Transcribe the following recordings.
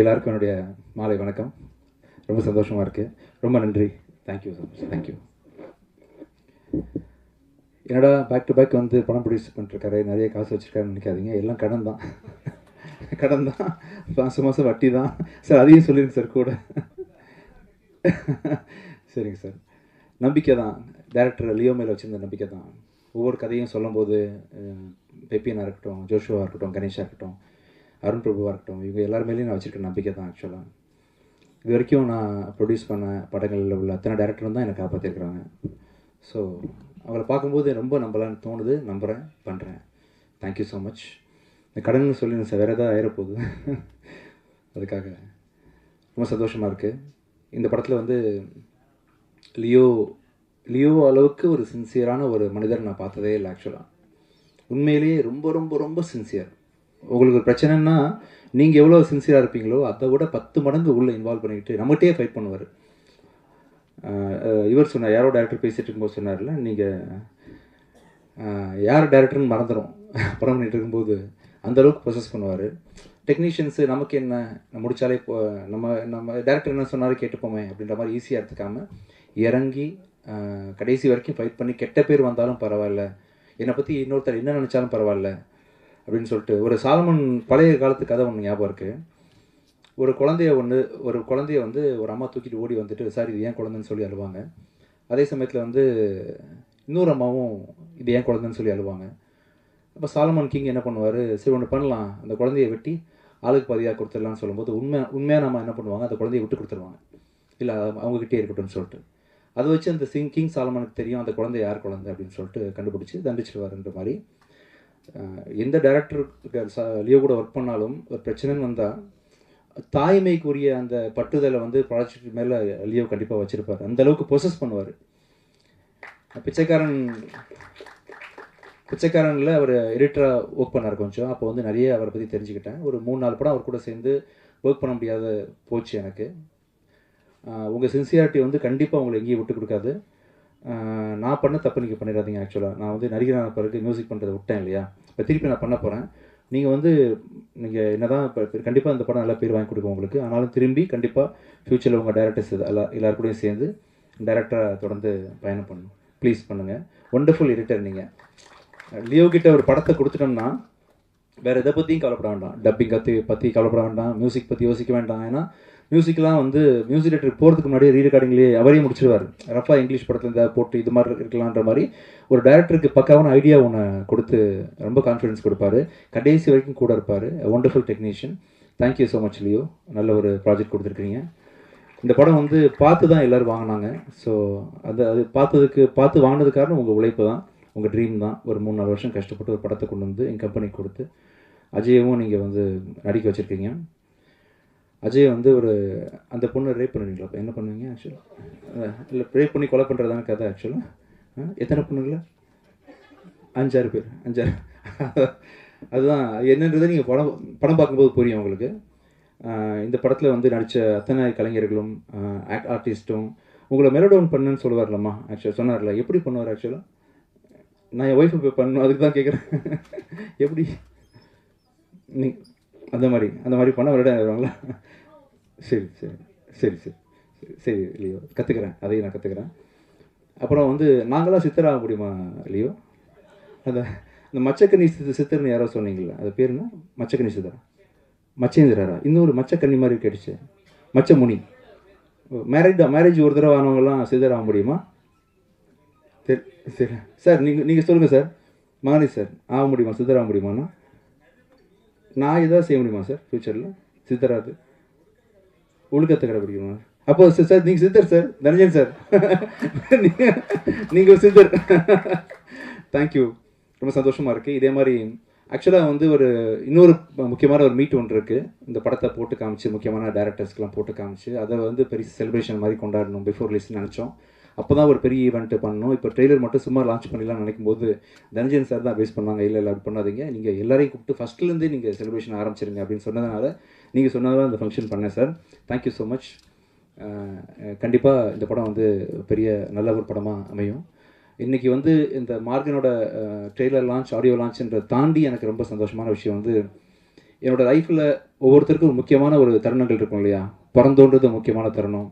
எல்லாருக்கும் என்னுடைய மாலை வணக்கம். ரொம்ப சந்தோஷமாக இருக்குது. ரொம்ப நன்றி. Thank you so much. தேங்க்யூ. என்னடா பேக் டு பேக் வந்து படம் ப்ரொடியூஸ் பண்ணிட்டுருக்காரு, நிறைய காசு வச்சுருக்காருன்னு நினைக்காதீங்க. எல்லாம் கடன் தான். கடன் தான். மாதம் மாதம் வட்டி தான் சார். அதையும் சொல்லிடுங்க சார் கூட. சரிங்க சார். நம்பிக்கை தான். டேரக்டர் லியோ மேலே வச்சுருந்த நம்பிக்கை தான். ஒவ்வொரு கதையும் சொல்லும்போது பெப்பியனாக இருக்கட்டும், ஜோஷுவாக இருக்கட்டும், கணேஷாக இருக்கட்டும், அருண் பிரபுவாக இருக்கட்டும், இவங்க எல்லாருமேலேயும் நான் வச்சுருக்க நம்பிக்கை தான். ஆக்சுவலாக இது வரைக்கும் நான் ப்ரொடியூஸ் பண்ண படங்களில் உள்ள அத்தனை டேரக்டரும் தான் என்னை காப்பாற்றிருக்கிறாங்க. ஸோ அவளை பார்க்கும்போது ரொம்ப நம்பலான்னு தோணுது. நம்புகிறேன், பண்ணுறேன். Thank you so much. இந்த கடன்னு சொல்லி சார் வேறு ஏதாவது ஆயிரப்போகுது. அதுக்காக ரொம்ப சந்தோஷமாக இருக்குது. இந்த படத்தில் வந்து லியோ அளவுக்கு ஒரு சின்சியரான ஒரு மனிதர் நான் பார்த்ததே இல்லை. ஆக்சுவலாக உண்மையிலேயே ரொம்ப ரொம்ப ரொம்ப சின்சியர். உங்களுக்கு ஒரு பிரச்சனைன்னா நீங்கள் எவ்வளோ சின்சியராக இருப்பீங்களோ அதை விட 10 மடங்கு உள்ளே இன்வால்வ் பண்ணிக்கிட்டு நம்மகிட்டே ஃபைட் பண்ணுவார். இவர் சொன்னார், யாரோ டேரக்டர் பேசிகிட்டு இருக்கும்போது சொன்னார்ல, நீங்கள் யார் டேரக்டர்னு மறந்துடும் படம் பண்ணிகிட்டு இருக்கும்போது. அந்தளவுக்கு ப்ரொசஸ் பண்ணுவார். டெக்னீஷியன்ஸு நமக்கு என்ன, முடித்தாலே இப்போ நம்ம டேரக்டர் என்ன சொன்னாலும் கேட்டுப்போமே அப்படின்ற மாதிரி ஈஸியாக எடுத்துக்காமல் இறங்கி கடைசி வரைக்கும் ஃபைட் பண்ணி கெட்ட பேர் வந்தாலும் பரவாயில்ல, என்னை பற்றி இன்னொருத்தர் என்ன நினச்சாலும் பரவாயில்ல அப்படின்னு சொல்லிட்டு. ஒரு சாலமன் பழைய காலத்து கதை ஒன்று ஞாபகம் இருக்குது. ஒரு குழந்தைய வந்து ஒரு அம்மா தூக்கிட்டு ஓடி வந்துட்டு, சார் இது ஏன் குழந்தைன்னு சொல்லி அழுவாங்க. அதே சமயத்தில் வந்து இன்னொரு அம்மாவும் இது ஏன் குழந்தைன்னு சொல்லி அழுவாங்க. அப்போ சாலமன் கிங் என்ன பண்ணுவார், சரி ஒன்று பண்ணலாம், அந்த குழந்தைய வெட்டி ஆளுக்கு பாதியாக கொடுத்துடலான்னு சொல்லும்போது உண்மையாக நம்ம என்ன பண்ணுவாங்க, அந்த குழந்தைய விட்டு கொடுத்துருவாங்க. இல்லை அவங்ககிட்டே இருக்கட்டும்னு சொல்லிட்டு. அதை வச்சு அந்த கிங் சாலமனுக்கு தெரியும் அந்த குழந்தை யார் குழந்தை அப்படின்னு சொல்லிட்டு கண்டுபிடிச்சி தண்டிச்சிடுவாருன்ற மாதிரி. எந்த டேரக்டருக்கு லியோ கூட ஒர்க் பண்ணாலும் ஒரு பிரச்சனைன்னு வந்தால் தாய்மைக்குரிய அந்த பட்டுதலை வந்து ப்ராஜெக்ட் மேலே லியோ கண்டிப்பாக வச்சுருப்பார். அந்தளவுக்கு ப்ரொசஸ் பண்ணுவார். பிச்சைக்காரனில் அவர் எடிட்டராக ஒர்க் பண்ணார் கொஞ்சம். அப்போ வந்து நிறைய அவரை பற்றி தெரிஞ்சுக்கிட்டேன். ஒரு 3-4 படம் அவர் கூட சேர்ந்து ஒர்க் பண்ண முடியாத போச்சு எனக்கு. உங்கள் சின்சியாரிட்டி வந்து கண்டிப்பாக உங்களை எங்கேயும் விட்டு கொடுக்காது. நான் பண்ண தப்பு நீங்கள் பண்ணிடாதீங்க. ஆக்சுவலாக நான் வந்து நடிகரான பிறகு மியூசிக் பண்ணுறதை விட்டேன் இல்லையா, இப்போ திருப்பி நான் பண்ண போகிறேன். நீங்கள் என்ன தான் இப்போ கண்டிப்பாக இந்த படம் நல்லா பேர் வாங்கி கொடுக்கும் உங்களுக்கு. ஆனாலும் திரும்பி கண்டிப்பாக ஃப்யூச்சரில் உங்கள் டேரக்டர்ஸ் எல்லாருக்கூடையும் சேர்ந்து டேரக்டராக தொடர்ந்து பயணம் பண்ணணும். ப்ளீஸ் பண்ணுங்கள். ஒண்டர்ஃபுல் எடிட்டர் நீங்கள். லியோ கிட்ட ஒரு படத்தை கொடுத்துட்டோம்னா வேறு எதை பற்றியும் கவலைப்பட வேண்டாம். டப்பிங் பற்றி கவலைப்பட வேண்டாம். மியூசிக் பற்றி யோசிக்க வேண்டாம். ஏன்னா மியூசிக்லாம் வந்து மியூசிக் டேரக்டர் போகிறதுக்கு முன்னாடியே ரீரெக்கார்டிங்லேயே அவரே முடிச்சிடுவார். ரஃபாக இங்கிலீஷ் படத்தில் இந்த போட்டு இது மாதிரி இருக்கலான்ற மாதிரி ஒரு டேரக்டருக்கு பக்காவான ஐடியா ஒன்று கொடுத்து ரொம்ப கான்ஃபிடன்ஸ் கொடுப்பாரு. கடைசி வரைக்கும் கூட இருப்பார். Wonderful technician. Thank you so much Leo. நல்ல ஒரு ப்ராஜெக்ட் கொடுத்துருக்கீங்க. இந்த படம் வந்து பார்த்து தான் எல்லோரும் வாங்கினாங்க. ஸோ அது பார்த்து வாங்கினது காரணம் உங்கள் உழைப்பு தான், உங்கள் ட்ரீம் தான். ஒரு 3-4 வருஷம் கஷ்டப்பட்டு ஒரு படத்தை கொண்டு வந்து என் கம்பெனிக்கு கொடுத்து அஜயவும் நீங்கள் வந்து நடிக்க வச்சுருக்கீங்க. அஜய் வந்து அந்த பொண்ணை ரேப் பண்ணுவீங்களா? அப்போ என்ன பண்ணுவீங்க ஆக்சுவலாக? இல்லை ரேப் பண்ணி கொலை பண்ணுறதான கதை ஆக்சுவலாக. எத்தனை பொண்ணுங்களா? 5-6 பேர். 5-6. அதுதான் என்னன்றதை நீங்கள் படம் பார்க்கும்போது புரியும் உங்களுக்கு. இந்த படத்தில் வந்து நடித்த அத்தனை கலைஞர்களும் ஆர்டிஸ்ட்டும் உங்களை மெலோடவுன் பண்ணுன்னு சொல்லுவார்லம்மா. ஆக்சுவலாக சொன்னார்ல, எப்படி பண்ணுவார் ஆக்சுவலாக? நான் என் ஒய்ஃபை போய் பண்ணணும், அதுக்கு தான் கேட்குறேன். எப்படி நீ அந்த மாதிரி பண்ண வருவாங்களா? சரி சரி சரி சரி சரி லியோ, கற்றுக்கிறேன். அதையும் நான் கற்றுக்கிறேன். அப்புறம் வந்து நாங்களாம் சித்தராக முடியுமா லியோ? அந்த மச்சக்கன்னி சித்தர்னு யாரோ சொன்னீங்களா, அது பேர் என்ன? மச்சக்கன்னி சித்தரா? மச்சேந்திரரா? இன்னொரு மச்சக்கன்னி மாதிரி கேட்டுச்சு, மச்சமுனி. மேரேஜ் ஒரு தடவை ஆனவங்களாம் சித்தராக முடியுமா? சரி சரி சார், நீங்கள் சொல்லுங்கள் சார். மகனி சார் ஆக முடியுமா, சித்தராக முடியுமாண்ணா? நான் எதாவது செய்ய முடியுமா சார் ஃப்யூச்சரில் சித்தராது? ஒழுக்கத்தை கடைப்பிடிக்குமா? அப்போ சார் நீங்கள் சித்தர் சார், தனஞ்சன் சார். நீங்கள் சித்தர். தேங்க்யூ. ரொம்ப சந்தோஷமாக இருக்குது. இதே மாதிரி ஆக்சுவலாக வந்து இன்னொரு முக்கியமான ஒரு மீட் ஒன்று இருக்குது. இந்த படத்தை போட்டு காமிச்சு முக்கியமான டேரக்டர்ஸ்க்கெலாம் போட்டு காமிச்சு அதை வந்து பெரிய செலிப்ரேஷன் மாதிரி கொண்டாடணும் பிஃபோர் ரிலீஸ்னு நினச்சோம். அப்போ தான் ஒரு பெரிய ஈவெண்ட்டு பண்ணணும். இப்போ ட்ரெய்லர் மட்டும் சும்மா லான்ச் பண்ணிடலாம்னு நினைக்கும் போது தனஞ்சன் சார் தான் பேஸ் பண்ணாங்க. இல்லை அப்படி பண்ணாதீங்க, நீங்கள் எல்லாரையும் கூப்பிட்டு ஃபஸ்ட்லேருந்தே நீங்கள் செலிப்ரேஷன் ஆரம்பிச்சிருங்க அப்படின்னு சொன்னதுனால நீங்கள் சொன்னதான் இந்த ஃபங்க்ஷன் பண்ணேன் சார். Thank you so much. கண்டிப்பாக இந்த படம் வந்து பெரிய நல்ல ஒரு படமாக அமையும். இன்றைக்கி வந்து இந்த மார்கனோட ட்ரெய்லர் லான்ச், ஆடியோ லான்ச்ன்ற தாண்டி எனக்கு ரொம்ப சந்தோஷமான விஷயம் வந்து என்னோடய லைஃப்பில் ஒவ்வொருத்தருக்கும் ஒரு முக்கியமான ஒரு தருணங்கள் இருக்கும் இல்லையா? பிறந்தோன்றது முக்கியமான தருணம்,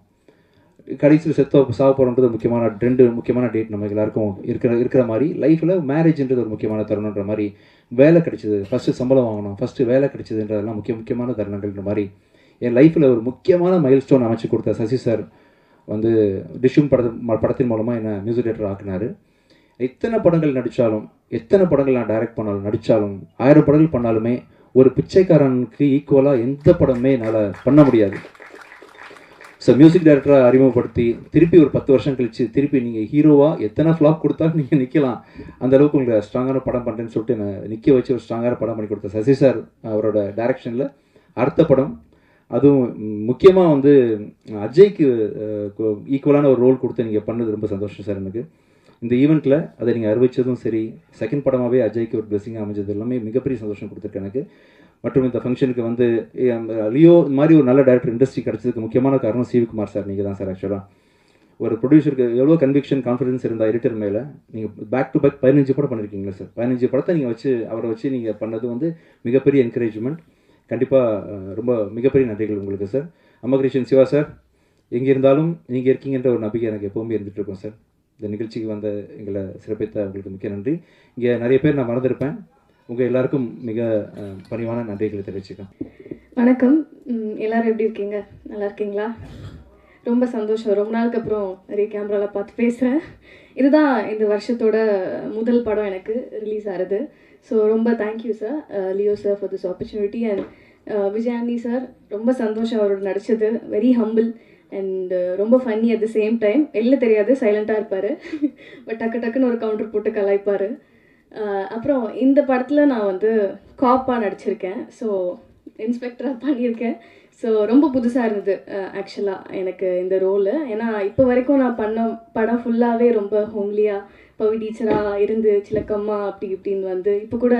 கடைசியில் சாக போகிறோன்றது முக்கியமான 2 முக்கியமான டேட் நம்ம எல்லாருக்கும் இருக்கிற மாதிரி லைஃப்பில் மேரேஜ்ன்றது ஒரு முக்கியமான தருணன்ற மாதிரி, வேலை கிடைச்சிது, ஃபஸ்ட்டு சம்பளம் வாங்கணும், ஃபஸ்ட்டு வேலை கிடைச்சதுன்றதெல்லாம் முக்கியமான தருணங்கள்ன்ற மாதிரி என் லைஃப்பில் ஒரு முக்கியமான மைல் ஸ்டோன் அமைச்சு கொடுத்த சசி சார் வந்து டிஷ்யூம் படத்தின் மூலமாக என்னை மியூசிக் டைரக்டர் ஆக்குனார். எத்தனை படங்கள் நடித்தாலும், எத்தனை படங்கள் நான் டைரக்ட் பண்ணாலும் நடித்தாலும், 1000 படங்கள் பண்ணாலுமே ஒரு பிச்சைக்காரனுக்கு ஈக்குவலாக எந்த படமே என்னால் பண்ண முடியாது. ஸோ மியூசிக் டைரக்டராக அறிமுகப்படுத்தி திருப்பி ஒரு 10 வருஷம் கழித்து திருப்பி நீங்கள் ஹீரோவாக எத்தனை ஃப்ளாப் கொடுத்தாலும் நீங்கள் நிற்கலாம், அந்தளவுக்கு உங்களுக்கு ஸ்ட்ராங்கான படம் பண்ணுறேன்னு சொல்லிட்டு என்னை நிற்க வச்சு ஒரு ஸ்ட்ராங்கான படம் பண்ணி கொடுத்த சசி சார் அவரோட டைரக்ஷனில் அடுத்த படம், அதுவும் முக்கியமாக வந்து அஜய்க்கு ஈக்குவலான ஒரு ரோல் கொடுத்து நீங்கள் பண்ணது ரொம்ப சந்தோஷம் சார். எனக்கு இந்த ஈவெண்ட்டில் அதை நீங்கள் அறிவித்ததும் சரி, செகண்ட் படமாகவே அஜய்க்கு ஒரு பிளெஸிங்காக அமைஞ்சது எல்லாமே மிகப்பெரிய சந்தோஷம் கொடுத்துருக்கு எனக்கு. மற்றும் இந்த ஃபங்க்ஷனுக்கு வந்து லியோ இந்த மாதிரி ஒரு நல்ல டேரக்டர் இண்டஸ்ட்ரி கிடச்சதுக்கு முக்கியமான காரணம் சிவிகுமார் சார், நீங்கள் தான் சார். ஆக்சுவலாக ஒரு ப்ரொடியூசருக்கு எவ்வளோ கன்விக்ஷன் கான்ஃபிடன்ஸ் இருந்தால் எடிட்டர் மேலே, நீங்கள் பேக் டு பேக் 15 படம் பண்ணியிருக்கீங்களா சார்? 15 படத்தை நீங்கள் அவரை வச்சு நீங்கள் பண்ணது வந்து மிகப்பெரிய என்கரேஜ்மெண்ட். கண்டிப்பாக ரொம்ப மிகப்பெரிய நன்றிகள் உங்களுக்கு சார். அம்மகிருஷ்ணன் சிவா சார், எங்கே இருந்தாலும் நீங்கள் இருக்கீங்கன்ற ஒரு நம்பிக்கை எனக்கு எப்போவுமே இருந்துகிட்ருக்கோம் சார். இந்த நிகழ்ச்சிக்கு வந்த எங்களை சிறப்பித்த உங்களுக்கு மிக்க நன்றி. இங்கே நிறைய பேர் நான் மறந்துருப்பேன், உங்கள் எல்லாருக்கும் மிக பணிவான நன்றிகளை தெரிவிச்சுக்கேன். வணக்கம், எல்லோரும் எப்படி இருக்கீங்க? நல்லா இருக்கீங்களா? ரொம்ப சந்தோஷம், ரொம்ப நாளுக்கு அப்புறம் நிறைய கேமராவில் பார்த்து பேசுகிறேன். இதுதான் இந்த வருஷத்தோட முதல் படம் எனக்கு ரிலீஸ் ஆகிறது. ஸோ ரொம்ப thank you sir, Leo sir for this opportunity. And Vijayani sir, ரொம்ப சந்தோஷம் அவரோட நடித்தது. வெரி ஹம்பிள் அண்ட் ரொம்ப funny at the same time. வெளில தெரியாது, சைலண்ட்டாக இருப்பார், பட் டக்குன்னு ஒரு கவுண்டர் போட்டு கலாய்ப்பார். அப்புறம் இந்த படத்தில் நான் வந்து காப்பாக நடிச்சிருக்கேன், ஸோ இன்ஸ்பெக்டராக பண்ணியிருக்கேன். ஸோ ரொம்ப புதுசாக இருந்தது ஆக்சுவலாக எனக்கு இந்த ரோலு. ஏன்னா இப்போ வரைக்கும் நான் பண்ண படம் ஃபுல்லாகவே ரொம்ப ஹோம்லியாக பவி டீச்சராக இருந்து சிலக்கம்மா அப்படி இப்படின்னு வந்து, இப்போ கூட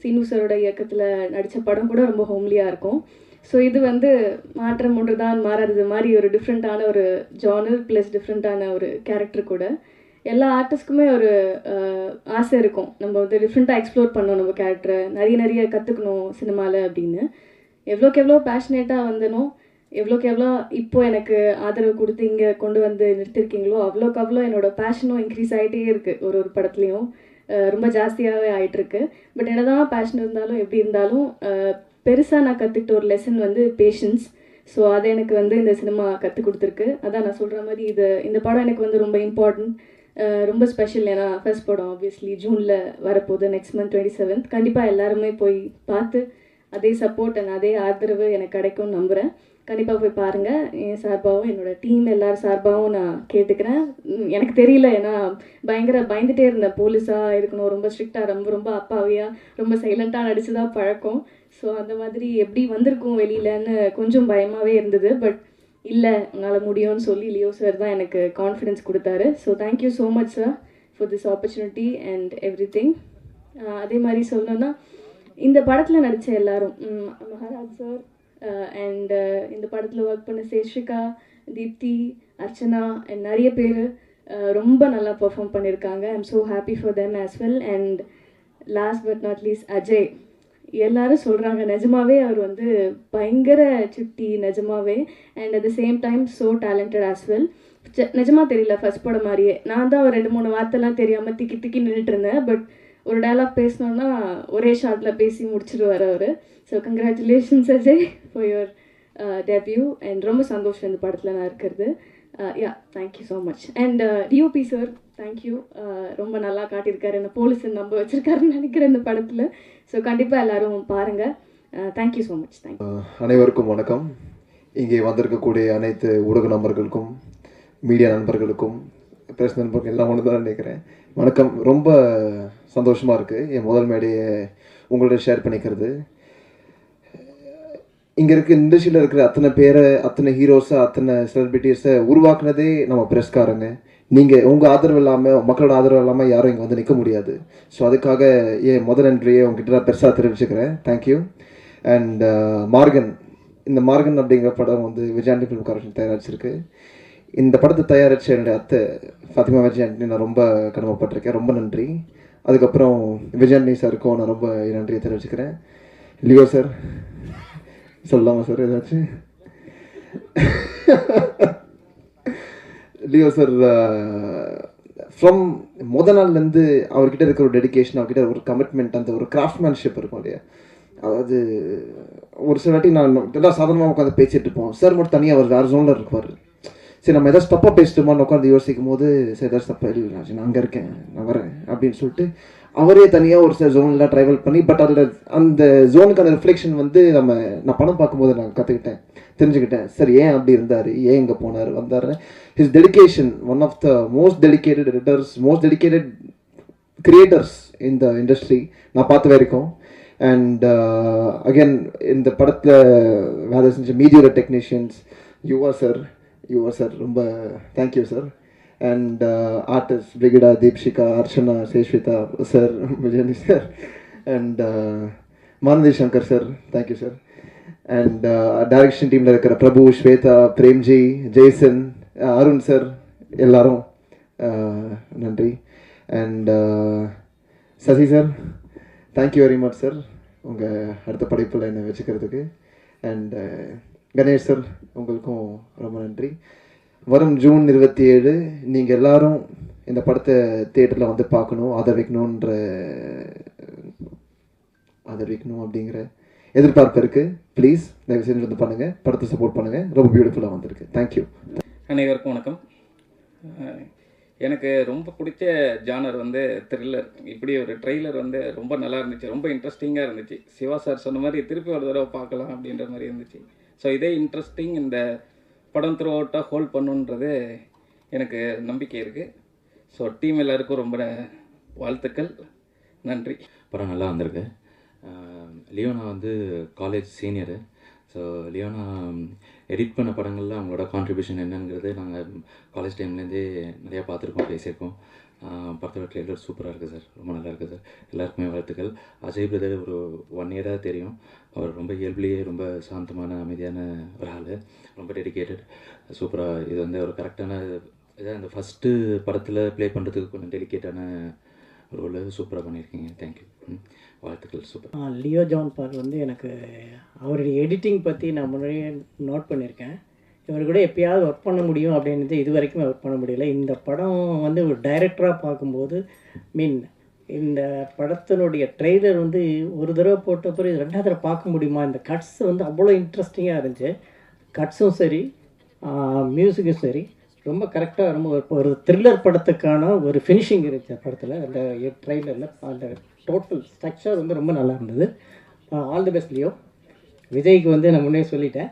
சீனு சாரோட இயக்கத்தில் நடித்த படம் கூட ரொம்ப ஹோம்லியாக இருக்கும். ஸோ இது வந்து மாற்றம் ஒன்று தான் மாறாதது மாதிரி ஒரு டிஃப்ரெண்ட்டான ஒரு ஜானர் ப்ளஸ் டிஃப்ரெண்ட்டான ஒரு கேரக்டர் கூட. எல்லா ஆர்டிஸ்ட்டுக்குமே ஒரு ஆசை இருக்கும், நம்ம வந்து டிஃப்ரெண்ட்டாக எக்ஸ்ப்ளோர் பண்ணணும் நம்ம கேரக்டரை, நிறைய கற்றுக்கணும் சினிமாவில் அப்படின்னு. எவ்வளோக்கு எவ்வளோ பேஷனேட்டாக வந்தனோ, எவ்வளோக்கு எவ்வளோ இப்போது எனக்கு ஆதரவு கொடுத்து இங்கே கொண்டு வந்து நிறுத்திருக்கீங்களோ, அவ்வளோக்கு அவ்வளோ என்னோடய பேஷனும் இன்க்ரீஸ் ஆகிட்டே இருக்குது. ஒரு படத்துலேயும் ரொம்ப ஜாஸ்தியாகவே ஆகிட்டுருக்கு. பட் என்ன தான் பேஷன் இருந்தாலும் எப்படி இருந்தாலும் பெருசாக நான் கற்றுக்கிட்ட ஒரு லெசன் வந்து பேஷன்ஸ். ஸோ அதை எனக்கு வந்து இந்த சினிமா கற்றுக் கொடுத்துருக்கு. அதான் நான் சொல்கிற மாதிரி இந்த படம் எனக்கு வந்து ரொம்ப இம்பார்ட்டன்ட், ரொம்ப ஸ்பெஷல். ஏன்னா ஃபர்ஸ்ட் படம் ஆப்வியஸ்லி ஜூனில் வரப்போகுது, நெக்ஸ்ட் மந்த் 27th. கண்டிப்பாக எல்லாருமே போய் பார்த்து அதே சப்போர்ட் அண்ட் அதே ஆதரவு எனக்கு கிடைக்கும்னு நம்புகிறேன். கண்டிப்பாக போய் பாருங்கள். என் சார்பாகவும் என்னோடய டீம் எல்லார் சார்பாகவும் நான் கேட்டுக்கிறேன். எனக்கு தெரியல, ஏன்னா பயந்துகிட்டே இருந்தேன், போலீஸாக இருக்கணும், ரொம்ப ஸ்ட்ரிக்டாக, ரொம்ப அப்பாவியாக, ரொம்ப சைலண்ட்டாக நடிச்சு தான் பழக்கம். ஸோ அந்த மாதிரி எப்படி வந்திருக்கும் வெளியிலன்னு கொஞ்சம் பயமாகவே இருந்தது. பட் இல்லை, உங்களால் முடியும்னு சொல்லி லியோ சார் தான் எனக்கு கான்ஃபிடென்ஸ் கொடுத்தாரு. So thank you so much sir for this opportunity and every thing. அதே மாதிரி சொல்லணுன்னா, இந்த படத்தில் நடித்த எல்லாரும், மகாராஜ் சார் அண்ட் இந்த படத்தில் ஒர்க் பண்ண சேஷிகா, தீப்தி, அர்ச்சனா அண்ட் நிறைய பேர் ரொம்ப நல்லா பெர்ஃபார்ம் பண்ணியிருக்காங்க. I am so happy for them as well. And last but not least Ajay. எல்லாரும் சொல்கிறாங்க நிஜமாவே அவர் வந்து பயங்கர சுட்டி, நிஜமாவே. And at the same time so talented as well. நிஜமாக தெரியல, ஃபர்ஸ்ட் படம் மாதிரியே நான் தான் ஒரு 2-3 வார்த்தைலாம் தெரியாமல் திக்கி நின்றுட்டு இருந்தேன். பட் ஒரு டைலாக் பேசணுன்னா ஒரே ஷார்ட்டில் பேசி முடிச்சிடுவார் அவர். So congratulations Ajay for your debut. And ரொம்ப சந்தோஷம் இந்த படத்தில் நான் இருக்கிறது. Yeah, thank you so much. And DOP sir, thank you. ரொம்ப நல்லா காட்டியிருக்காரு, என்ன போலீஸை நம்ப வச்சுருக்காருன்னு நினைக்கிறேன் இந்த படத்தில். ஸோ கண்டிப்பாக எல்லோரும் பாருங்கள். Thank you so much. தேங்க்யூ. அனைவருக்கும் வணக்கம். இங்கே வந்திருக்கக்கூடிய அனைத்து ஊடக நண்பர்களுக்கும், மீடியா நண்பர்களுக்கும், பிரஸ் நண்பர்கள் எல்லாம் ஒன்று தான் நினைக்கிறேன். வணக்கம். ரொம்ப சந்தோஷமாக இருக்குது என் முதல் மேடையை உங்களோட ஷேர் பண்ணிக்கிறது. இங்கே இருக்க இண்டஸ்ட்ரியில் இருக்கிற அத்தனை பேரை, அத்தனை ஹீரோஸை, அத்தனை செலிபிரிட்டிஸை உருவாக்குனதே நம்ம பிரஸ்காரங்க. நீங்கள் உங்கள் ஆதரவு இல்லாமல், மக்களோட ஆதரவு இல்லாமல் யாரும் இங்கே வந்து நிற்க முடியாது. ஸோ அதுக்காக என் முதல் நன்றியை உங்ககிட்ட நான் பெருசாக தெரிவிச்சுக்கிறேன். தேங்க்யூ. அண்ட் மார்கன், இந்த மார்கன் அப்படிங்கிற படம் வந்து விஜயாண்டி ஃபிலிம் கார்பரேஷன் தயாரிச்சிருக்கு. இந்த படத்தை தயாரித்த என்னுடைய அத்தை ஃபாத்திமா விஜயாண்டி நான் ரொம்ப கடமைப்பட்டிருக்கேன். ரொம்ப நன்றி. அதுக்கப்புறம் விஜயாண்டி சாருக்கும் நான் ரொம்ப நன்றியை தெரிவிச்சுக்கிறேன். லியோ சார் சொல்லலாமா சார் ஏதாச்சும்? லியோ சார் ஃப்ரம் நாள்லேருந்து அவர்கிட்ட இருக்கிற ஒரு டெடிகேஷன், அவர்கிட்ட ஒரு கமிட்மெண்ட், அந்த ஒரு கிராஃப்ட்மேன்ஷிப் இருக்கும் இல்லையா? அதாவது ஒரு சில வாட்டி நான் எல்லாம் சாதாரணமாக உட்காந்து பேசிகிட்டு இருப்போம், சார் மட்டும் தனியாக அவர் வேறு ஜோனில் இருப்பார். சரி நம்ம ஏதாச்சும் தப்பாக பேசிட்டோமான்னு உட்காந்து யோசிக்கும் போது சரி ஏதாச்சும் தப்பா இல்லை நான் அங்கே இருக்கேன் நான் வரேன் அப்படின்னு சொல்லிட்டு அவரே தனியாக ஒரு சில ஜோன்லாம் ட்ரைவல் பண்ணி, பட் அதில் அந்த ஜோனுக்கான ரிஃப்ளெக்ஷன் வந்து நான் படம் பார்க்கும்போது நான் கற்றுக்கிட்டேன், தெரிஞ்சுக்கிட்டேன். சரி ஏன் அப்படி இருந்தார், ஏன் இங்கே போனார் வந்தார். His dedication one of the most dedicated editors, most dedicated creators இந்த இண்டஸ்ட்ரி நான் பார்த்த வரைக்கும். அண்ட் அகெயின் இந்த படத்தில் வேலை செஞ்ச மீடியோட டெக்னீஷியன்ஸ் யுவா சார் ரொம்ப thank you sir. And artist Brigida, Deepshikha, Archana, Sheshvitha sir, Vijayani sir, and Manathi Shankar sir, thank you sir. And direction டீமில் இருக்கிற பிரபு, ஸ்வேதா, பிரேம்ஜி, ஜெய்சன், அருண் சார், எல்லாரும் நன்றி. And Sasi sir, thank you very much sir உங்கள் அடுத்த படைப்பில் என்னை வச்சுக்கிறதுக்கு. அண்ட் கணேஷ் சார் உங்களுக்கும் ரொம்ப நன்றி. வரும் ஜூன் 27 நீங்கள் எல்லாரும் இந்த படத்தை தியேட்டரில் வந்து பார்க்கணும், ஆதரிக்கணும் அப்படிங்கிற எதிர்பார்ப்பு இருக்குது. ப்ளீஸ் தயவு செஞ்சு வந்து பண்ணுங்கள், படத்தை சப்போர்ட் பண்ணுங்கள். ரொம்ப பியூட்டிஃபுல்லாக வந்திருக்கு. தேங்க்யூ. அனைவருக்கும் வணக்கம். எனக்கு ரொம்ப பிடிச்ச ஜானர் வந்து த்ரில்லர். இப்படி ஒரு ட்ரெய்லர் வந்து ரொம்ப நல்லா இருந்துச்சு, ரொம்ப இன்ட்ரெஸ்டிங்காக இருந்துச்சு. சிவா சார் சொன்ன மாதிரி திருப்பி ஒரு தடவை பார்க்கலாம் அப்படின்ற மாதிரி இருந்துச்சு. ஸோ இதே இன்ட்ரெஸ்டிங் இந்த படம் த்ரூ அவுட்டாக ஹோல்ட் பண்ணுன்றது எனக்கு நம்பிக்கை இருக்குது. ஸோ டீம் எல்லாருக்கும் ரொம்ப வாழ்த்துக்கள், நன்றி. படம் நல்லா வந்திருக்கு. லியோனா வந்து college senior. So Leona edit பண்ண படங்களில் அவங்களோட கான்ட்ரிபியூஷன் என்னங்கிறது நாங்கள் காலேஜ் டைம்லேருந்தே நிறையா பார்த்துருக்கோம், பேசியிருக்கோம். படத்தோட ட்ரெய்லர் சூப்பராக இருக்குது சார், ரொம்ப நல்லா இருக்குது சார். எல்லாருக்குமே வாழ்த்துக்கள். அஜய் பிரதர் ஒரு 1 இயராக தெரியும். அவர் ரொம்ப இயல்புலேயே ரொம்ப சாந்தமான அமைதியான ஒரு ஆள், ரொம்ப டெடிக்கேட்டட், சூப்பராக. இது வந்து ஒரு கரெக்டான இதாக இந்த ஃபஸ்ட்டு படத்தில் ப்ளே பண்ணுறதுக்கு கொஞ்சம் டெடிக்கேட்டான ரோல் சூப்பராக பண்ணியிருக்கீங்க. தேங்க்யூ, வாழ்த்துக்கள், சூப்பர். லியோ ஜான் பால் வந்து எனக்கு அவருடைய எடிட்டிங் பற்றி நான் முன்னாடியே நோட் பண்ணியிருக்கேன். இவர் கூட எப்பயாவது ஒர்க் பண்ண முடியும் அப்படின்றது இது வரைக்கும் ஒர்க் பண்ண முடியல. இந்த படம் வந்து ஒரு டைரக்டராக பார்க்கும்போது இந்த படத்தினுடைய ட்ரெய்லர் வந்து ஒரு தடவை போட்ட பிறகு இது 2வது தடவை பார்க்க முடியுமா? இந்த கட்ஸ் வந்து அவ்வளோ இன்ட்ரெஸ்டிங்காக இருந்துச்சு. கட்ஸும் சரி, மியூசிக்கும் சரி, ரொம்ப கரெக்டாக, ரொம்ப ஒரு த்ரில்லர் படத்துக்கான ஒரு ஃபினிஷிங் இருந்துச்சு படத்தில். அந்த ட்ரெய்லரில் அந்த டோட்டல் ஸ்ட்ரக்சர் வந்து ரொம்ப நல்லா இருந்தது. All the best Leo. விஜய்க்கு வந்து நான் முன்னே சொல்லிட்டேன்.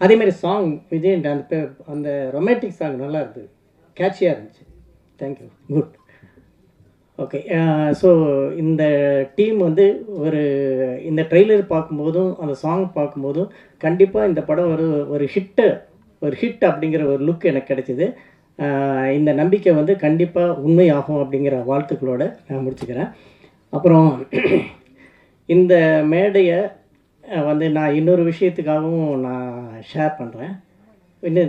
அதேமாதிரி சாங் விஜய் அந்த ரொமான்டிக் சாங் நல்லா இருந்தது, கேட்சியாக இருந்துச்சு. Thank you, good. ஓகே. ஸோ இந்த டீம் வந்து இந்த ட்ரெய்லர் பார்க்கும்போதும் அந்த சாங் பார்க்கும்போதும் கண்டிப்பாக இந்த படம் ஒரு ஹிட் அப்படிங்கிற ஒரு லுக் எனக்கு கிடைச்சிது. இந்த நம்பிக்கை வந்து கண்டிப்பாக உண்மையாகும் அப்படிங்கிற வாழ்த்துக்களோடு நான் முடிச்சுக்கிறேன். அப்புறம் இந்த மேடையை வந்து நான் இன்னொரு விஷயத்துக்காகவும் நான் ஷேர் பண்ணுறேன்.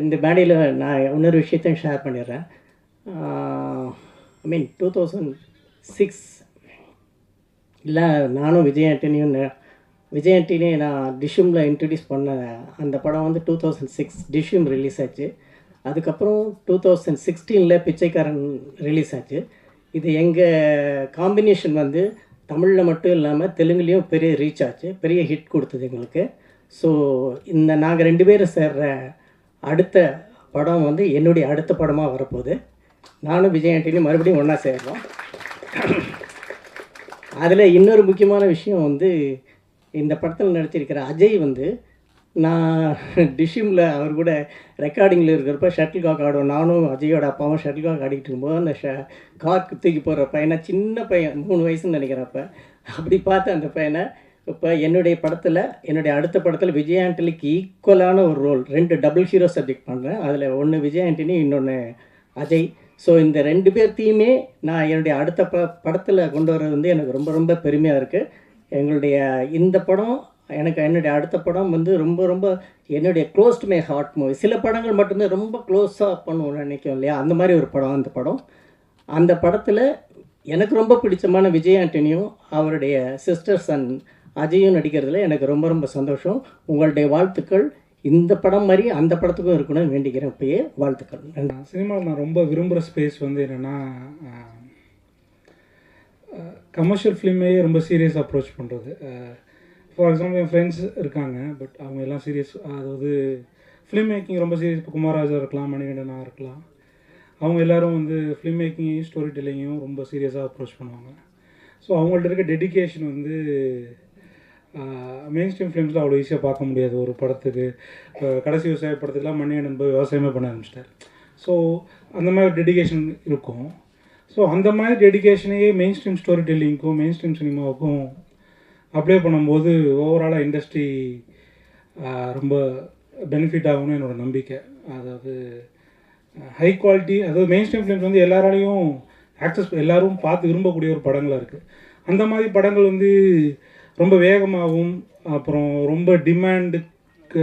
இந்த மேடையில் நான் இன்னொரு விஷயத்தையும் ஷேர் பண்ணிடுறேன். 2006 இல்லை, நானும் விஜய் ஆண்டனியும் நான் டிஷ்யூமில் இன்ட்ரடியூஸ் பண்ண அந்த படம் வந்து 2006 டிஷ்யூம் ரிலீஸ் ஆச்சு. அதுக்கப்புறம் 2016 பிச்சைக்காரன் ரிலீஸ் ஆச்சு. இது எங்கள் காம்பினேஷன் வந்து தமிழில் மட்டும் இல்லாமல் தெலுங்குலேயும் பெரிய ரீச் ஆச்சு, பெரிய ஹிட் கொடுத்தது எங்களுக்கு. ஸோ நாங்கள் 2 பேரும் சேர்ற அடுத்த படம் வந்து என்னுடைய அடுத்த படமாக வரப்போகுது. நானும் விஜய் ஆண்டனியும் மறுபடியும் ஒன்றா சேர்றோம். அதில் இன்னொரு முக்கியமான விஷயம் வந்து இந்த படத்தில் நடிச்சிருக்கிற அஜய் வந்து நான் டிஷ்யூமில் அவர் கூட ரெக்கார்டிங்கில் இருக்கிறப்ப ஷட்டில் காக் ஆடுவோம். நானும் அஜயோட அப்பாவும் ஷட்டில் காக் ஆடிட்டு இருக்கும்போது அந்த காக்கு தூக்கி போடுற பையனை, சின்ன பையன் 3 வயசுன்னு நினைக்கிறப்ப, அப்படி பார்த்து அந்த பையனை இப்போ என்னுடைய அடுத்த படத்தில் விஜய் ஆண்டனிக்கு ஈக்குவலான ஒரு ரோல், 2 டபுள் ஹீரோ சப்ஜெக்ட் பண்ணுறேன். அதில் ஒன்று விஜய் ஆண்டனி, இன்னொன்று அஜய். ஸோ இந்த 2 பேர்த்தையுமே நான் என்னுடைய அடுத்த படத்தில் கொண்டு வர்றது வந்து எனக்கு ரொம்ப ரொம்ப பெருமையாக இருக்குது. எங்களுடைய இந்த படம் என்னுடைய அடுத்த படம் வந்து ரொம்ப ரொம்ப என்னுடைய close to my heart movie. சில படங்கள் மட்டும்தான் ரொம்ப க்ளோஸாக பண்ணுவோம்னு நினைக்கும் இல்லையா, அந்த மாதிரி ஒரு படம் அந்த படம். அந்த படத்தில் எனக்கு ரொம்ப பிடிச்சமான விஜய் ஆண்டனியும் அவருடைய சிஸ்டர் சன் அஜயும் நடிக்கிறதுல எனக்கு ரொம்ப ரொம்ப சந்தோஷம். உங்களுடைய வாழ்த்துக்கள் இந்த படம் மாதிரி அந்த படத்துக்கும் இருக்கணும்னு வேண்டிக்கிறேன். இப்பயே வாழ்த்துக்கள். நன்றி. சினிமாவில் நான் ரொம்ப விரும்புகிற ஸ்பேஸ் வந்து என்னென்னா, கமர்ஷியல் ஃபிலிமையே ரொம்ப சீரியஸ் அப்ரோச் பண்ணுறது. ஃபார் எக்ஸாம்பிள் என் ஃப்ரெண்ட்ஸ் இருக்காங்க, பட் அவங்க எல்லாம் சீரியஸ், அதாவது ஃபிலிம் மேக்கிங் ரொம்ப சீரியஸ். இப்போ குமாராஜா இருக்கலாம், மணிகண்டனாக இருக்கலாம், அவங்க எல்லோரும் வந்து ஃபிலிம் மேக்கிங்கையும் ஸ்டோரி டெல்லிங்கையும் ரொம்ப சீரியஸாக அப்ரோச் பண்ணுவாங்க. ஸோ அவங்கள்ட்ட இருக்க டெடிக்கேஷன் வந்து மெயின் ஸ்ட்ரீம் ஃபிலிம்ஸில் அவ்வளோ ஈஸியாக பார்க்க முடியாது. ஒரு படத்துக்கு கடைசி விவசாய படத்துக்குலாம் மணிகண்டன் போய் விவசாயமே பண்ண ஆரம்பிச்சிட்டார். ஸோ அந்த மாதிரி டெடிக்கேஷன் இருக்கும். ஸோ அந்த மாதிரி டெடிக்கேஷனையே மெயின் ஸ்ட்ரீம் ஸ்டோரி டெல்லிங்க்கும் மெயின் ஸ்ட்ரீம் சினிமாவுக்கும் அப்ளை பண்ணும்போது ஓவராலாக இண்டஸ்ட்ரி ரொம்ப பெனிஃபிட் ஆகும்னு என்னோடய நம்பிக்கை. அதாவது ஹை குவாலிட்டி, அதாவது மெயின் ஸ்ட்ரீம் ஃபிலிம்ஸ் வந்து எல்லாராலையும் எல்லோரும் பார்த்து விரும்பக்கூடிய ஒரு படங்களாக இருக்குது. அந்த மாதிரி படங்கள் வந்து ரொம்ப வேகமாகவும் அப்புறம் ரொம்ப டிமாண்டுக்கு,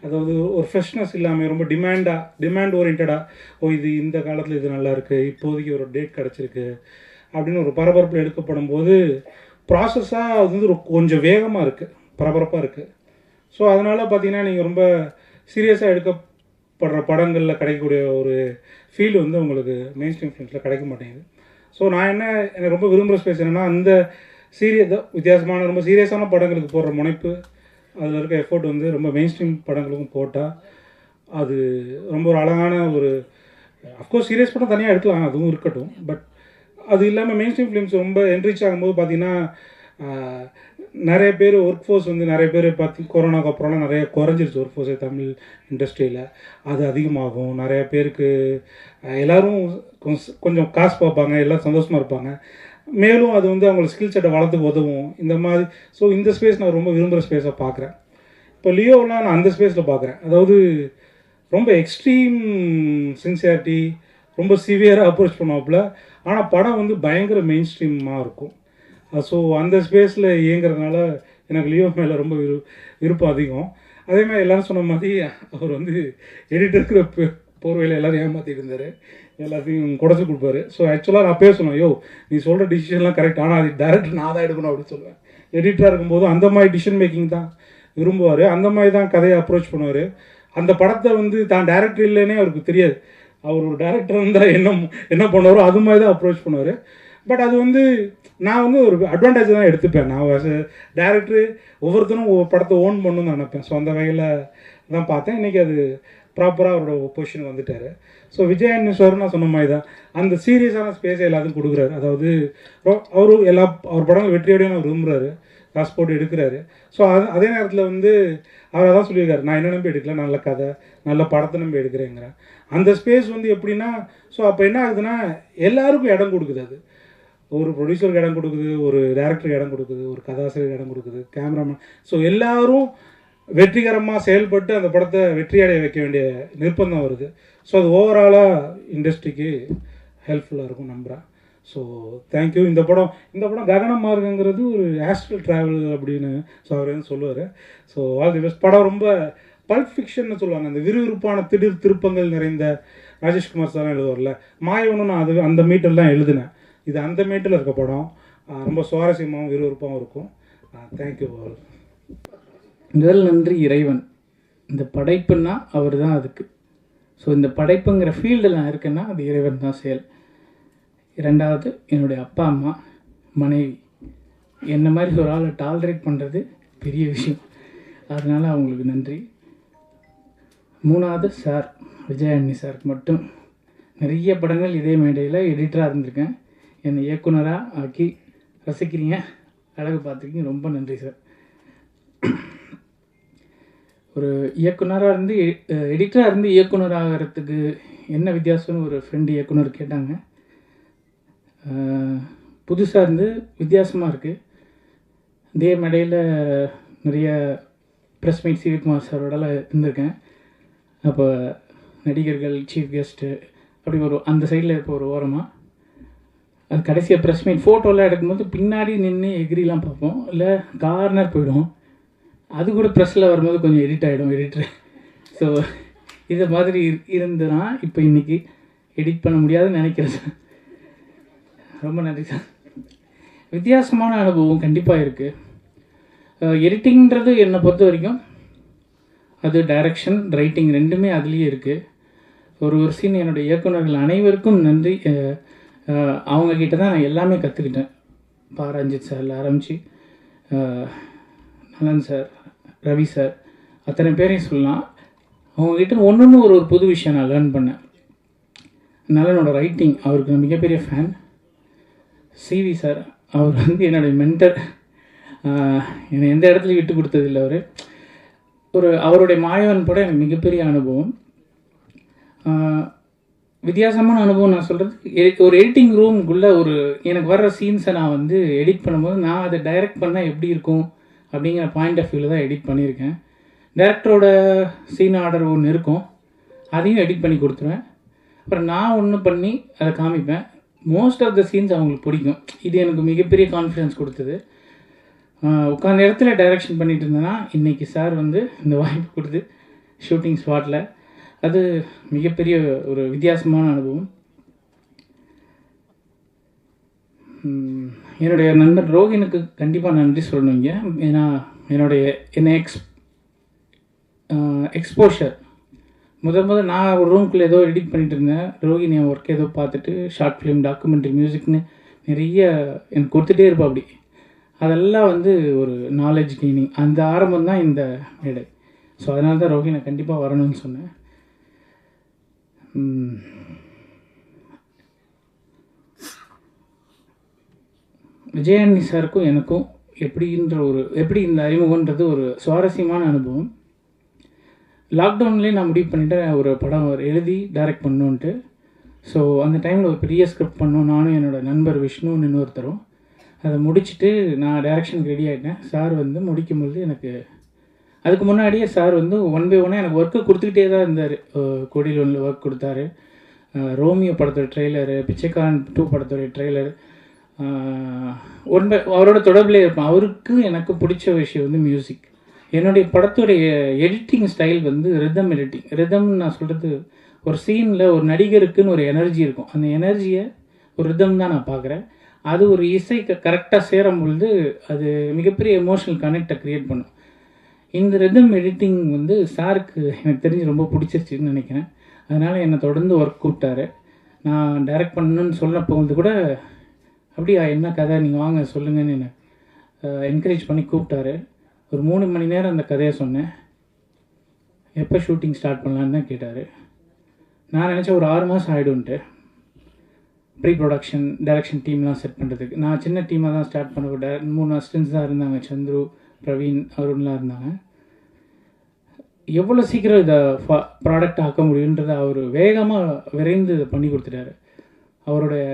அதாவது ஒரு ஃப்ரெஷ்னஸ் இல்லாமல் ரொம்ப டிமாண்ட் ஓரியன்டாக, இது இந்த காலத்தில் இது நல்லா இருக்குது, இப்போதைக்கு ஒரு டேட் கிடச்சிருக்கு அப்படின்னு ஒரு பரபரப்பில் எடுக்கப்படும் போது ப்ராசஸாக அது வந்து கொஞ்சம் வேகமாக இருக்குது, பரபரப்பாக இருக்குது. ஸோ அதனால் பார்த்தீங்கன்னா நீங்கள் ரொம்ப சீரியஸாக எடுக்கப்படுற படங்களில் கிடைக்கக்கூடிய ஒரு ஃபீல் வந்து உங்களுக்கு மெயின் ஸ்ட்ரீம் ஃபிலிம்ஸில் கிடைக்க மாட்டேங்குது. ஸோ நான் எனக்கு ரொம்ப விரும்புகிற ஸ்பேஸ் என்னென்னா, அந்த வித்தியாசமான ரொம்ப சீரியஸான படங்களுக்கு போடுற முனைப்பு, அதில் இருக்க எஃபோர்ட் வந்து ரொம்ப மெயின் ஸ்ட்ரீம் படங்களுக்கும் போட்டால் அது ரொம்ப ஒரு அழகான ஒரு, அஃப்கோர்ஸ் சீரியஸ் படம் தனியாக எடுக்கலாம், அதுவும் இருக்கட்டும். பட் அது இல்லாமல் மெயின் ஸ்ட்ரீம் ஃபிலிம்ஸ் ரொம்ப என்ரிச் ஆகும்போது பார்த்திங்கன்னா நிறைய பேர் ஒர்க் ஃபோர்ஸ் வந்து நிறைய பேர் கொரோனாக்கு அப்புறம்லாம் நிறைய குறைஞ்சிருச்சு ஒர்க் ஃபோர்ஸே தமிழ் இண்டஸ்ட்ரியில். அது அதிகமாகும். நிறைய பேருக்கு எல்லோரும் கொஞ்சம் காசு பார்ப்பாங்க, எல்லோரும் சந்தோஷமாக இருப்பாங்க. மேலும் அது வந்து அவங்களோட ஸ்கில் செட்டை வளர்த்துக்கு உதவும் இந்த மாதிரி. ஸோ இந்த ஸ்பேஸ் நான் ரொம்ப விரும்புகிற ஸ்பேஸாக பார்க்குறேன். இப்போ லியோவெலாம் நான் அந்த ஸ்பேஸில் பார்க்குறேன். அதாவது ரொம்ப எக்ஸ்ட்ரீம் சின்சியாரிட்டி, ரொம்ப சிவியராக அப்ரோச் பண்ணுவாப்புல, ஆனால் படம் வந்து பயங்கர மெயின் ஸ்ட்ரீமாக இருக்கும். ஸோ அந்த ஸ்பேஸில் இயங்குறதுனால எனக்கு லியோ மேலே ரொம்ப விருப்பம் அதிகம். அதே மாதிரி எல்லோரும் சொன்ன மாதிரி அவர் வந்து எடிட்டருக்கிற போர்வையில் எல்லோரும் ஏமாற்றிட்டு இருந்தார், எல்லாத்தையும் குறைச்சி கொடுப்பாரு. ஸோ ஆக்சுவலாக நான் பேசணும், யோ நீ சொல்கிற டிசிஷன்லாம் கரெக்ட், ஆனால் அது டேரக்டர் நான் தான் எடுக்கணும் அப்படின்னு சொல்லுவேன். எடிட்டராக இருக்கும்போது அந்த மாதிரி டிசிஷன் மேக்கிங் தான் விரும்புவார், அந்த மாதிரி தான் கதையை அப்ரோச் பண்ணுவார். அந்த படத்தை வந்து தான் டேரக்டர் இல்லைன்னே அவருக்கு தெரியாது, அவர் ஒரு டேரக்டர் இருந்தால் என்ன பண்ணுவாரோ அது மாதிரி தான் அப்ரோச் பண்ணுவார். பட் அது வந்து நான் வந்து ஒரு அட்வான்டேஜ் தான் எடுத்துப்பேன். நான் டேரக்டர் ஒவ்வொருத்தரும் ஒவ்வொரு படத்தை ஓன் பண்ணணும்னு நினைப்பேன். ஸோ அந்த வகையில் தான் பார்த்தேன். இன்றைக்கி அது ப்ராப்பராக அவரோட பொசிஷன் வந்துட்டார். ஸோ விஜய் ஆண்டனி நான் சொன்ன மாதிரி தான் அந்த சீரியஸான ஸ்பேஸை எல்லாத்துக்கும் கொடுக்குறாரு. அதாவது அவரும் அவர் படங்கள் வெற்றியோடையும் அவர் விரும்புகிறாரு, காசு போட்டு எடுக்கிறாரு. ஸோ அதே நேரத்தில் வந்து அவர் அதான் சொல்லியிருக்காரு, நான் என்ன நம்பி எடுக்கல, நல்ல கதை நல்ல படத்தை நம்பி எடுக்கிறேங்கிறேன். அந்த ஸ்பேஸ் வந்து எப்படின்னா, ஸோ அப்போ என்ன ஆகுதுன்னா எல்லாருக்கும் இடம் கொடுக்குது. அது ஒரு ப்ரொடியூசருக்கு இடம் கொடுக்குது, ஒரு டேரக்டருக்கு இடம் கொடுக்குது, ஒரு கதாசிரியருக்கு இடம் கொடுக்குது, கேமராமேன். ஸோ எல்லோரும் வெற்றிகரமாக செயல்பட்டு அந்த படத்தை வெற்றியடைய வைக்க வேண்டிய நிர்பந்தம் வருது. ஸோ அது ஓவராலாக இண்டஸ்ட்ரிக்கு ஹெல்ப்ஃபுல்லாக இருக்கும் நம்புகிறேன். So thank you. இந்த படம் ககன மார்க்கங்கிறது ஒரு ஆஸ்ட்ரல் ட்ராவல் அப்படின்னு ஸோ அவர் வந்து சொல்லுவார். So all the best. படம் ரொம்ப பல்ப் ஃபிக்ஷன்னு சொல்லுவாங்க, அந்த விறுவிறுப்பான திடீர் திருப்பங்கள் நிறைந்த ராஜேஷ்குமார் சார் எழுதுவார்ல, மாயவனும் நான் அது அந்த மீட்டர்லாம் எழுதினேன். இது அந்த மீட்டரில் இருக்க படம், ரொம்ப சுவாரஸ்யமாகவும் விறுவிறுப்பாகவும் இருக்கும். தேங்க்யூ. முதல் நன்றி இறைவன். இந்த படைப்புன்னா அவர் தான் அதுக்கு. ஸோ இந்த படைப்புங்கிற ஃபீல்டில் நான் இருக்கேன்னா அது இறைவன் தான் செயல். இரண்டாவது என்னுடைய அப்பா அம்மா மனைவி, என்ன மாதிரி ஒரு ஆளை டாலரேட் பண்ணுறது பெரிய விஷயம், அதனால் அவங்களுக்கு நன்றி. மூணாவது சார் விஜய் ஆண்டனி சாருக்கு மட்டும் நிறைய படங்கள் இதே மேடையில் எடிட்டராக இருந்திருக்கேன், என்னை இயக்குனராக ஆக்கி ரசிக்கிறீங்க, அழகு பார்த்துருக்கீங்க, ரொம்ப நன்றி சார். ஒரு இயக்குனராக இருந்து எடிட்டராக இருந்து இயக்குனராகிறதுக்கு என்ன வித்தியாசம்னு ஒரு ஃப்ரெண்டு இயக்குனர் கேட்டாங்க. புதுசாக இருந்து வித்தியாசமாக இருக்குது. இதே மேடையில் நிறைய ப்ரெஸ் மீட் சிவகுமார் சாரோடலாம் இருந்திருக்கேன். அப்போ நடிகர்கள் சீஃப் கெஸ்ட்டு அப்படி அந்த சைடில் இருப்ப ஒரு ஓரமாக அது கடைசியாக ப்ரெஸ் மீட் ஃபோட்டோலாம் எடுக்கும்போது பின்னாடி நின்று எகிரிலாம் பார்ப்போம், இல்லை கார்னர் போயிடும். அது கூட ப்ரெஸ்ஸில் வரும்போது கொஞ்சம் எடிட் ஆகிடும் எடிட்ரு. ஸோ இதை மாதிரி இருந்துதான் இப்போ இன்றைக்கி எடிட் பண்ண முடியாதுன்னு நினைக்கிறேன். ரொம்ப நன்றி சார். வித்தியாசமான அனுபவம் கண்டிப்பாக இருக்குது. எடிட்டிங்கிறது என்னை பொறுத்த வரைக்கும் அது டைரக்ஷன், ரைட்டிங் ரெண்டுமே அதுலேயே இருக்குது. ஒரு சீன் என்னுடைய இயக்குநர்கள் அனைவருக்கும் நன்றி. அவங்கக்கிட்ட தான் நான் எல்லாமே கற்றுக்கிட்டேன். ரஞ்சித் சாரில் ஆரம்பித்து நலன் சார், ரவி சார், அத்தனை பேரையும் சொல்லலாம். அவங்கக்கிட்ட ஒன்று ஒரு புது விஷயம் நான் லேர்ன் பண்ணேன். நலனோட ரைட்டிங், அவருக்கு நான் மிகப்பெரிய ஃபேன். சிவி சார், அவர் வந்து என்னுடைய மென்டர். என்னை எந்த இடத்துலையும் விட்டு கொடுத்ததில்லை. அவருடைய மாயவன் படம் எனக்கு மிகப்பெரிய அனுபவம். வித்தியாசமான அனுபவம் நான் சொல்கிறது, ஒரு எடிட்டிங் ரூமுக்குள்ளே எனக்கு வர்ற சீன்ஸை நான் வந்து எடிட் பண்ணும்போது நான் அதை டைரக்ட் பண்ணால் எப்படி இருக்கும் அப்படிங்கிற பாயிண்ட் ஆஃப் வியூவில் தான் எடிட் பண்ணியிருக்கேன். டைரக்டரோட சீன் ஆர்டர் ஒன்று இருக்கும், அதையும் எடிட் பண்ணி கொடுத்துருவேன். அப்புறம் நான் ஒன்று பண்ணி அதை காமிப்பேன். மோஸ்ட் ஆஃப் த சீன்ஸ் அவங்களுக்கு பிடிக்கும். இது எனக்கு மிகப்பெரிய கான்ஃபிடென்ஸ் கொடுத்தது. உட்காந்த இடத்துல டைரக்ஷன் பண்ணிகிட்டு இருந்தேன்னா இன்றைக்கி சார் வந்து இந்த வாய்ப்பு கொடுத்து ஷூட்டிங் ஸ்பாட்டில், அது மிகப்பெரிய ஒரு வித்தியாசமான அனுபவம். என்னுடைய நண்பர் ரோஹினுக்கு கண்டிப்பாக நன்றி சொல்லணுங்க. ஏன்னா என்னை எக்ஸ்போஷர் முதல் நான் ஒரு ரூம்குள்ளே ஏதோ எடிட் பண்ணிகிட்டு இருந்தேன். ரோஹின் என் ஒர்க் ஏதோ பார்த்துட்டு ஷார்ட் ஃபிலிம், டாக்குமெண்ட்ரி, மியூசிக்னு நிறைய எனக்கு கொடுத்துட்டே இருப்பா. அப்படி அதெல்லாம் வந்து ஒரு நாலேஜ் கெய்னிங். அந்த ஆரம்பம் தான் இந்த மேடை. ஸோ அதனால தான் ரோஹினை கண்டிப்பாக வரணும்னு சொன்னேன். விஜயானி சாருக்கும் எனக்கும் எப்படி இந்த அறிமுகன்றது ஒரு சுவாரஸ்யமான அனுபவம். லாக்டவுன்லேயே நான் முடிவு பண்ணிவிட்டேன் ஒரு படம் எழுதி டைரக்ட் பண்ணணுன்ட்டு. ஸோ அந்த டைமில் ஒரு பெரிய ஸ்கிரிப்ட் பண்ணோம். நானும் என்னோடய நண்பர் விஷ்ணுன்னு இன்னொருத்தரும் அதை முடிச்சுட்டு நான் டைரக்ஷனுக்கு ரெடி ஆகிட்டேன். சார் வந்து முடிக்கும்போது எனக்கு அதுக்கு முன்னாடியே சார் வந்து 1 by 1 எனக்கு ஒர்க்கு கொடுத்துக்கிட்டே தான் இருந்தார். கொடியில் ஒன்றில் ஒர்க் கொடுத்தாரு, ரோமியோ படத்தோட ட்ரெய்லரு, பிச்சைக்காரன் 2 படத்தோடைய ட்ரெய்லர், அவரோட தொடர்பிலே இருப்பேன். அவருக்கு எனக்கு பிடிச்ச விஷயம் வந்து மியூசிக். என்னுடைய படத்துடைய எடிட்டிங் ஸ்டைல் வந்து ரிதம் எடிட்டிங். ரிதம்னு நான் சொல்கிறது, ஒரு சீனில் ஒரு நடிகருக்குன்னு ஒரு எனர்ஜி இருக்கும். அந்த எனர்ஜியை ஒரு ரிதம் தான் நான் பார்க்குறேன். அது ஒரு இசை கரெக்டாக சேரும் பொழுது அது மிகப்பெரிய எமோஷனல் கனெக்டை க்ரியேட் பண்ணும். இந்த ரிதம் எடிட்டிங் வந்து சாருக்கு எனக்கு தெரிஞ்சு ரொம்ப பிடிச்சிருச்சுன்னு நினைக்கிறேன். அதனால் என்னை தொடர்ந்து ஒர்க் கூப்பிட்டாரு. நான் டைரக்ட் பண்ணணுன்னு சொன்னப்போ வந்து கூட அப்படியா என்ன கதை நீங்கள் வாங்க சொல்லுங்கன்னு என்னை என்கரேஜ் பண்ணி கூப்பிட்டாரு. ஒரு 3 மணி நேரம் அந்த கதையை சொன்னேன். எப்போ ஷூட்டிங் ஸ்டார்ட் பண்ணலான்னு தான் கேட்டார். நான் நினச்சேன் ஒரு 6 மாதம் ஆகிடும்ன்ட்டு. ப்ரீ ப்ரொடக்ஷன், டைரக்ஷன் டீம்லாம் செட் பண்ணுறதுக்கு நான் சின்ன டீமாக தான் ஸ்டார்ட் பண்ண. 3 அசிஸ்டன்ஸ் தான் இருந்தாங்க. சந்துரு, பிரவீன், அருண்லாம் இருந்தாங்க. எவ்வளோ சீக்கிரம் இதை ப்ராடக்ட் ஆக்க முடியுன்றதை அவர் வேகமாக விரைந்து இதை பண்ணி கொடுத்துட்டாரு. அவருடைய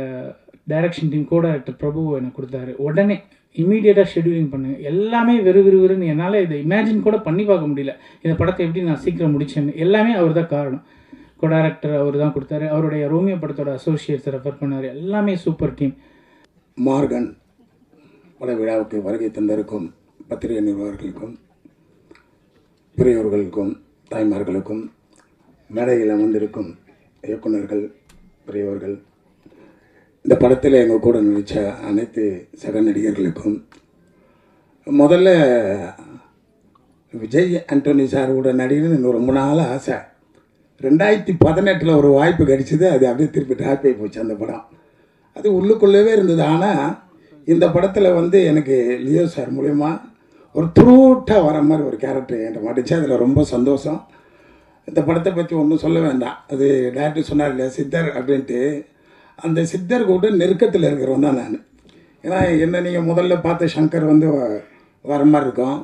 டைரக்ஷன் டீம் கோ டைரக்டர் பிரபு எனக்கு கொடுத்தாரு. உடனே இமீடியட்டாக ஷெட்யூலிங் பண்ணுங்க. எல்லாமே விறுவிறுன்னு என்னால் இதை இமேஜின் கூட பண்ணி பார்க்க முடியல. இந்த படத்தை எப்படி நான் சீக்கிரம் முடிச்சேன்னு எல்லாமே அவர் தான் காரணம். கோ டைரக்டர் அவர் தான் கொடுத்தாரு. அவருடைய ரோமியோ படத்தோட அசோசியேட்ஸை ரெஃபர் பண்ணார். எல்லாமே சூப்பர் டீம். மார்கன் பட விழாவுக்கு வருகை தந்திருக்கும் பத்திரிகை நிர்வாகர்களுக்கும், பெரியோர்களுக்கும், தாய்மார்களுக்கும், மேடையில் அமர்ந்திருக்கும் இயக்குநர்கள், பெரியவர்கள், இந்த படத்தில் எங்கள் கூட நடித்த அனைத்து சக நடிகர்களுக்கும், முதல்ல விஜய் ஆண்டனி சார் கூட நடிகர்னு இன்னும் ரொம்ப நாள் ஆசை. 2018 ஒரு வாய்ப்பு கிடைச்சிது. அது அப்படியே திருப்பி ட்ராப் ஆகி போச்சு அந்த படம். அது உள்ளுக்குள்ளவே இருந்தது. ஆனால் இந்த படத்தில் வந்து எனக்கு லியோ சார் மூலயமா ஒரு த்ரூட்டாக வர மாதிரி ஒரு கேரக்டர் என்கிட்ட மாட்டுச்சு. அதில் ரொம்ப சந்தோஷம். இந்த படத்தை பற்றி ஒன்றும் சொல்ல வேண்டாம். அது டேரக்டர் சொன்னார் இல்லையா சித்தர் அப்படின்ட்டு. அந்த சித்தர் கூட நெருக்கத்தில் இருக்கிறவன் தான் நான். ஏன்னா என்ன நீங்கள் முதல்ல பார்த்த சங்கர் வந்து வர மாதிரி இருக்கும்.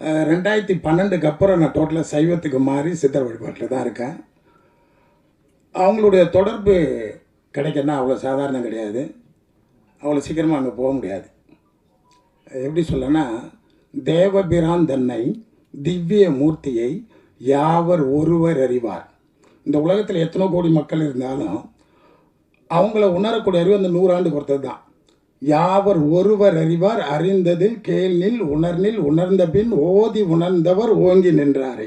2012க்கு அப்புறம் நான் டோட்டலாக சைவத்துக்கு மாறி சித்தர் வழிபாட்டில் தான் இருக்கேன். அவங்களுடைய தொடர்பு கிடைக்கன்னா அவ்வளோ சாதாரணம் கிடையாது. அவ்வளோ சீக்கிரமாக அங்கே போக முடியாது. எப்படி சொல்லனா, தேவபிரான் தன்னை திவ்ய மூர்த்தியை யாவர் ஒருவர் அறிவார். இந்த உலகத்தில் எத்தனை கோடி மக்கள் இருந்தாலும் அவங்கள உணரக்கூடிய அறிவு அந்த 100 ஆண்டு பொறுத்தது தான். யாவர் ஒருவர் அறிவார், அறிந்ததில் கேள்நில் உணர்நில் உணர்ந்த பின் ஓதி உணர்ந்தவர் ஓங்கி நின்றாரே.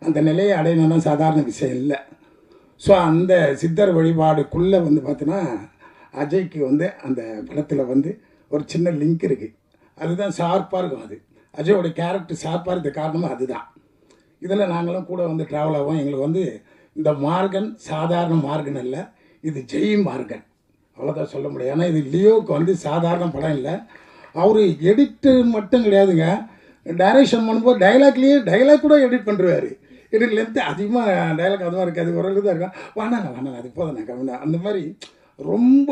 அந்த நிலையை அடையணும்னா சாதாரண விஷயம் இல்லை. ஸோ அந்த சித்தர் வழிபாடுக்குள்ளே வந்து பார்த்தீங்கன்னா அஜய்க்கு வந்து அந்த படத்தில் வந்து ஒரு சின்ன லிங்க் இருக்குது. அதுதான் ஷார்ப்பாக இருக்கும். அது அஜயோட கேரக்டர் ஷார்ப்பாக இருக்க காரணமும் அதுதான். இதில் நாங்களும் கூட வந்து ட்ராவல் ஆகும். எங்களுக்கு வந்து இந்த மார்கன் சாதாரண மார்கன் இல்லை, இது ஜெய் மார்கன், அவ்வளோதான் சொல்ல முடியும். ஏன்னா இது லியோவுக்கு வந்து சாதாரண படம் இல்லை. அவர் எடிட்டர் மட்டும் கிடையாதுங்க, டைரக்ஷன் பண்ணும்போது டைலாக் கூட எடிட் பண்ணுறாரு. எடிட் லென்த்து அதிகமாக டைலாக் அதுவாக இருக்காது, ஓரளவுக்கு தான் இருக்கும். வேணாம் அது போதும் கம்மினா அந்த மாதிரி ரொம்ப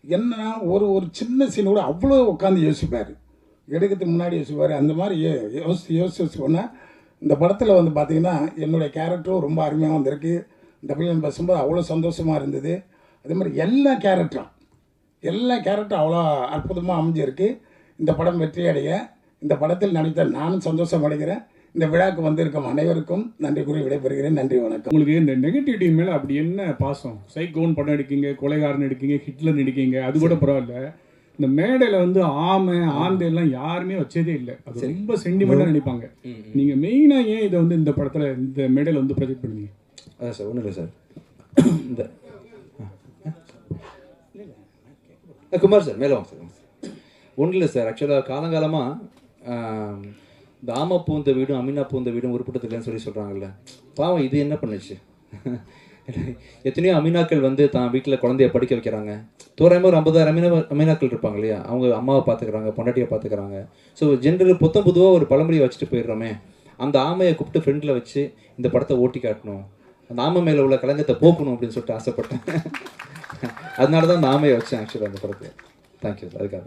என்னன்னா ஒரு சின்ன சீன் கூட அவ்வளோ உட்காந்து யோசிப்பார், எடுக்கிறதுக்கு முன்னாடி யோசிப்பார். அந்த மாதிரி யோசிச்சு போனால் இந்த படத்தில் வந்து பார்த்திங்கன்னா என்னுடைய கேரக்டரும் ரொம்ப அருமையாக வந்திருக்கு. டபிள்யூஎம் பேசும்போது அவ்வளோ சந்தோஷமாக இருந்தது. அதே மாதிரி எல்லா கேரக்டரும் அவ்வளோ அற்புதமாக அமைஞ்சிருக்கு. இந்த படம் வெற்றி அடைய இந்த படத்தில் நடித்த நானும் சந்தோஷம் அடைகிறேன். இந்த விழாவுக்கு வந்திருக்கும் அனைவருக்கும் நன்றி கூறி விடைபெறுகிறேன். நன்றி, வணக்கம். உங்களுக்கு இந்த நெகட்டிவிட்டி மேலே அப்படி என்ன பாசம்? சைக்கோன் படம் எடுக்கீங்க, கொலைகாரன் எடுக்கீங்க, ஹிட்லர் நடிக்கீங்க, அது கூட பரவாயில்ல. இந்த மேடையில் வந்து ஆமை ஆந்தை எல்லாம் யாருமே வச்சதே இல்லை. அது ரொம்ப சென்டிமெண்ட்டாக நினைப்பாங்க. நீங்கள் மெயினாக ஏன் இதை வந்து இந்த படத்தில் இந்த மேடையில் வந்து ப்ரொஜெக்ட் பண்ணுவீங்க? அதான் சார், ஒன்றும் இல்லை சார். இந்த குமார் சார் மேலே வாங்க சார். ஒன்றும் இல்லை சார், ஆக்சுவலாக காலங்காலமாக இந்த ஆமா பூந்த வீடும் அமீனா பூந்த வீடும் உருப்பட்டதில்லைன்னு சொல்கிறாங்கல்ல. பாவம் இது என்ன பண்ணுச்சு? எத்தனையோ அமீனாக்கள் வந்து தான் வீட்டில் குழந்தைய படிக்க வைக்கிறாங்க. தோராயமாக ஒரு 50,000 அமீனாக்கள் இருப்பாங்க இல்லையா, அவங்க அம்மாவை பார்த்துக்கிறாங்க, பொண்டாட்டியை பார்த்துக்கிறாங்க. ஸோ ஜென்ரல் பொதுவாக ஒரு பழமொழியை வச்சுட்டு போயிடுறோமே, அந்த ஆமையை கூப்பிட்டு ஃப்ரெண்டில் வச்சு இந்த படத்தை ஓட்டி காட்டணும், அந்த ஆமை மேலே உள்ள கலங்கத்தை போக்கணும் அப்படின்னு சொல்லிட்டு ஆசைப்பட்டேன். அதனால தான் அந்த ஆமையை வச்சேன் ஆக்சுவலாக அந்த படத்தை. Thank you sir. அதுக்காக